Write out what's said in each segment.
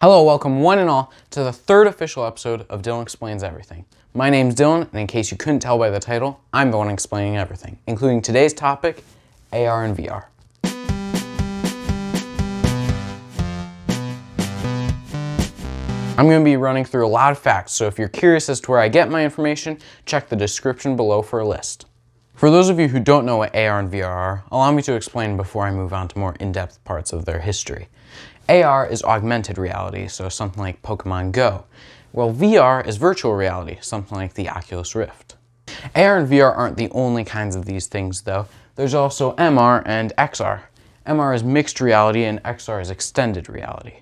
Hello, welcome one and all to the third official episode of Dylan Explains Everything. My name's Dylan, and in case you couldn't tell by the title, I'm the one explaining everything, including today's topic, AR and VR. I'm going to be running through a lot of facts, so if you're curious as to where I get my information, check the description below for a list. For those of you who don't know what AR and VR are, allow me to explain before I move on to more in-depth parts of their history. AR is augmented reality, so something like Pokemon Go, while VR is virtual reality, something like the Oculus Rift. AR and VR aren't the only kinds of these things though. There's also MR and XR. MR is mixed reality and XR is extended reality.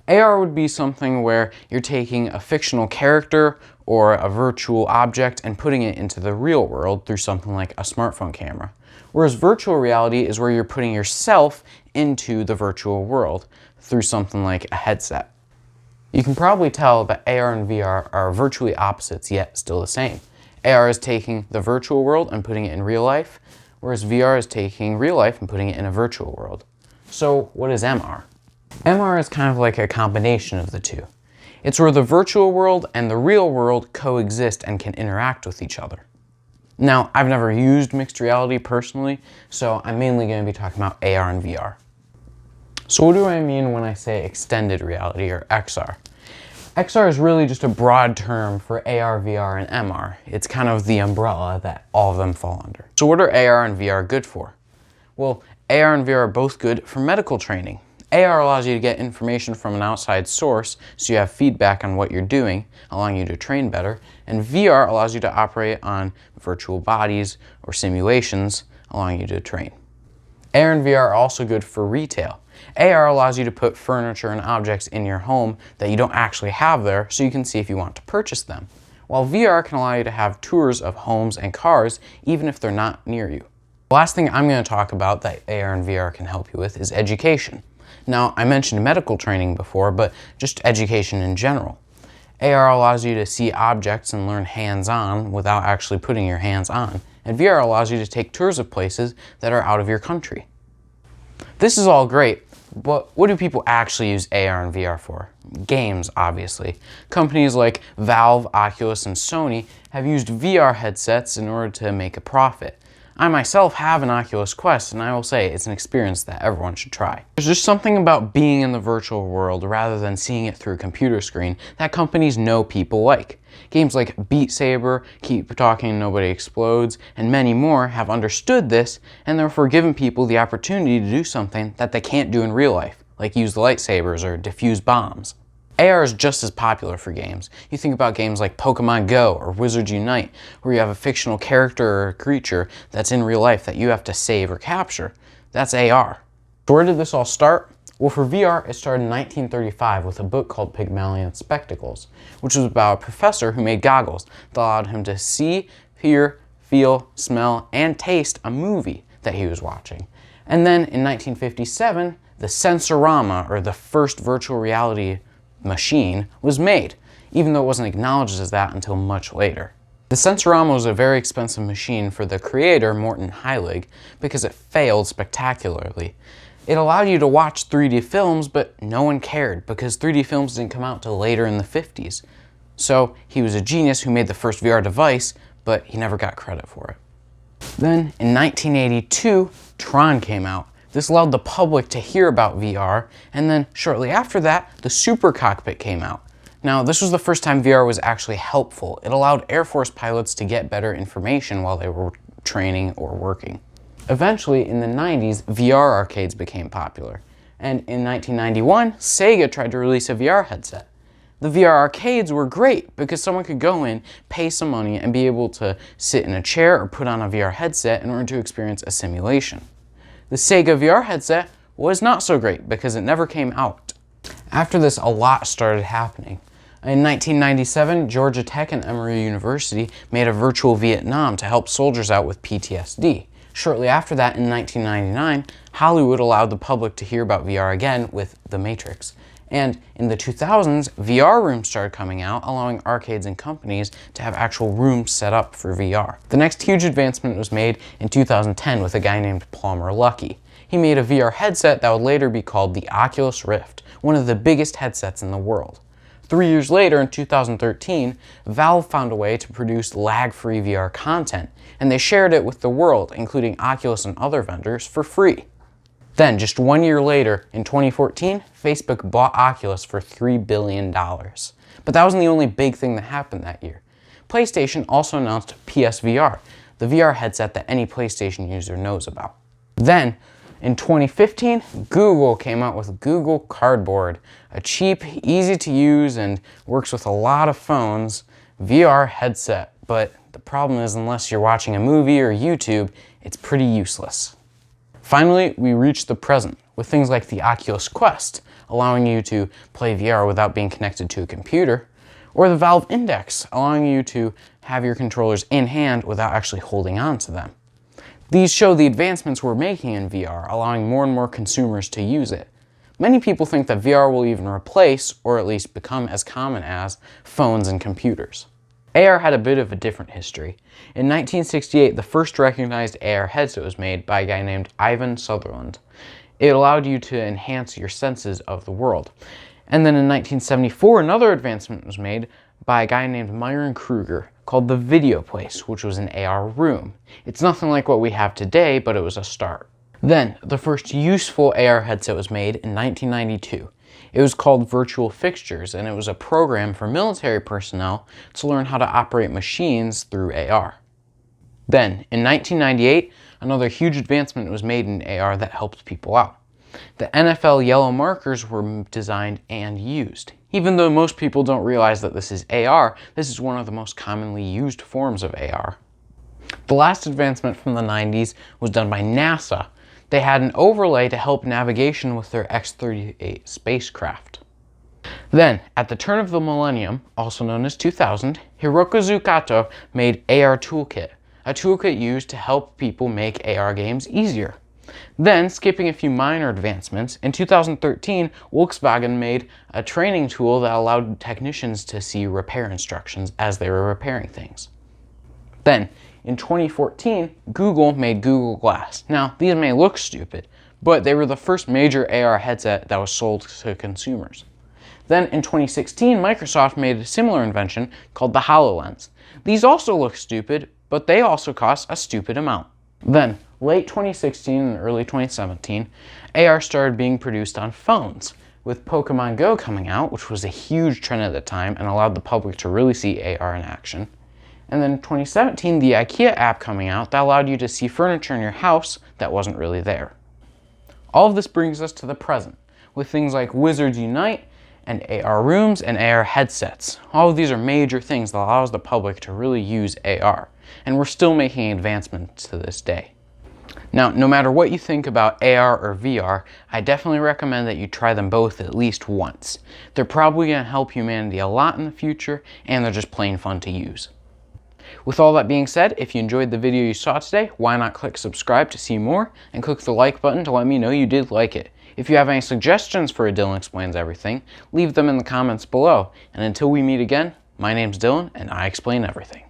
AR would be something where you're taking a fictional character or a virtual object and putting it into the real world through something like a smartphone camera. Whereas virtual reality is where you're putting yourself into the virtual world through something like a headset. You can probably tell that AR and VR are virtually opposites yet still the same. AR is taking the virtual world and putting it in real life, whereas VR is taking real life and putting it in a virtual world. So what is MR? MR is kind of like a combination of the two. It's where the virtual world and the real world coexist and can interact with each other. Now, I've never used mixed reality personally, so I'm mainly going to be talking about AR and VR. So what do I mean when I say extended reality or XR? XR is really just a broad term for AR, VR, and MR. It's kind of the umbrella that all of them fall under. So what are AR and VR good for? Well, AR and VR are both good for medical training. AR allows you to get information from an outside source, so you have feedback on what you're doing, allowing you to train better, and VR allows you to operate on virtual bodies or simulations, allowing you to train. AR and VR are also good for retail. AR allows you to put furniture and objects in your home that you don't actually have there, so you can see if you want to purchase them, while VR can allow you to have tours of homes and cars, even if they're not near you. The last thing I'm going to talk about that AR and VR can help you with is education. Now, I mentioned medical training before, but just education in general. AR allows you to see objects and learn hands-on without actually putting your hands on, and VR allows you to take tours of places that are out of your country. This is all great, but what do people actually use AR and VR for? Games, obviously. Companies like Valve, Oculus, and Sony have used VR headsets in order to make a profit. I myself have an Oculus Quest, and I will say it's an experience that everyone should try. There's just something about being in the virtual world rather than seeing it through a computer screen that companies know people like. Games like Beat Saber, Keep Talking Nobody Explodes, and many more have understood this and therefore given people the opportunity to do something that they can't do in real life, like use lightsabers or defuse bombs. AR is just as popular for games. You think about games like Pokemon Go or Wizards Unite, where you have a fictional character or a creature that's in real life that you have to save or capture. That's AR. So where did this all start? Well, for VR, it started in 1935 with a book called Pygmalion Spectacles, which was about a professor who made goggles that allowed him to see, hear, feel, smell, and taste a movie that he was watching. And then in 1957, the Sensorama, or the first virtual reality machine, was made, even though it wasn't acknowledged as that until much later. The Sensorama was a very expensive machine for the creator, Morton Heilig, because it failed spectacularly. It allowed you to watch 3D films, but no one cared because 3D films didn't come out till later in the 50s. So he was a genius who made the first VR device, but he never got credit for it. Then in 1982, Tron came out. This allowed the public to hear about VR, and then shortly after that, the Super Cockpit came out. Now, this was the first time VR was actually helpful. It allowed Air Force pilots to get better information while they were training or working. Eventually, in the 90s, VR arcades became popular, and in 1991, Sega tried to release a VR headset. The VR arcades were great because someone could go in, pay some money, and be able to sit in a chair or put on a VR headset in order to experience a simulation. The Sega VR headset was not so great because it never came out. After this, a lot started happening. In 1997, Georgia Tech and Emory University made a virtual Vietnam to help soldiers out with PTSD. Shortly after that, in 1999, Hollywood allowed the public to hear about VR again with The Matrix. And in the 2000s, VR rooms started coming out, allowing arcades and companies to have actual rooms set up for VR. The next huge advancement was made in 2010 with a guy named Palmer Luckey. He made a VR headset that would later be called the Oculus Rift, one of the biggest headsets in the world. 3 years later, in 2013, Valve found a way to produce lag-free VR content, and they shared it with the world, including Oculus and other vendors, for free. Then, just 1 year later, in 2014, Facebook bought Oculus for $3 billion. But that wasn't the only big thing that happened that year. PlayStation also announced PSVR, the VR headset that any PlayStation user knows about. Then, in 2015, Google came out with Google Cardboard, a cheap, easy to use, and works with a lot of phones VR headset. But the problem is, unless you're watching a movie or YouTube, it's pretty useless. Finally, we reach the present with things like the Oculus Quest, allowing you to play VR without being connected to a computer, or the Valve Index, allowing you to have your controllers in hand without actually holding on to them. These show the advancements we're making in VR, allowing more and more consumers to use it. Many people think that VR will even replace, or at least become as common as, phones and computers. AR had a bit of a different history. In 1968, the first recognized AR headset was made by a guy named Ivan Sutherland. It allowed you to enhance your senses of the world. And then in 1974, another advancement was made by a guy named Myron Kruger called the Video Place, which was an AR room. It's nothing like what we have today, but it was a start. Then, the first useful AR headset was made in 1992. It was called Virtual Fixtures, and it was a program for military personnel to learn how to operate machines through AR. Then, in 1998, another huge advancement was made in AR that helped people out. The NFL yellow markers were designed and used. Even though most people don't realize that this is AR, this is one of the most commonly used forms of AR. The last advancement from the 90s was done by NASA. They had an overlay to help navigation with their X-38 spacecraft. Then, at the turn of the millennium, also known as 2000, Hirokazu Kato made AR Toolkit, a toolkit used to help people make AR games easier. Then, skipping a few minor advancements, in 2013, Volkswagen made a training tool that allowed technicians to see repair instructions as they were repairing things. Then, in 2014, Google made Google Glass. Now, these may look stupid, but they were the first major AR headset that was sold to consumers. Then, in 2016, Microsoft made a similar invention called the HoloLens. These also look stupid, but they also cost a stupid amount. Then, late 2016 and early 2017, AR started being produced on phones, with Pokemon Go coming out, which was a huge trend at the time and allowed the public to really see AR in action. And then in 2017, the IKEA app coming out that allowed you to see furniture in your house that wasn't really there. All of this brings us to the present, with things like Wizards Unite and AR rooms and AR headsets. All of these are major things that allows the public to really use AR, and we're still making advancements to this day. Now, no matter what you think about AR or VR, I definitely recommend that you try them both at least once. They're probably going to help humanity a lot in the future, and they're just plain fun to use. With all that being said, if you enjoyed the video you saw today, why not click subscribe to see more, and click the like button to let me know you did like it. If you have any suggestions for a Dylan Explains Everything, leave them in the comments below. And until we meet again, my name's Dylan, and I explain everything.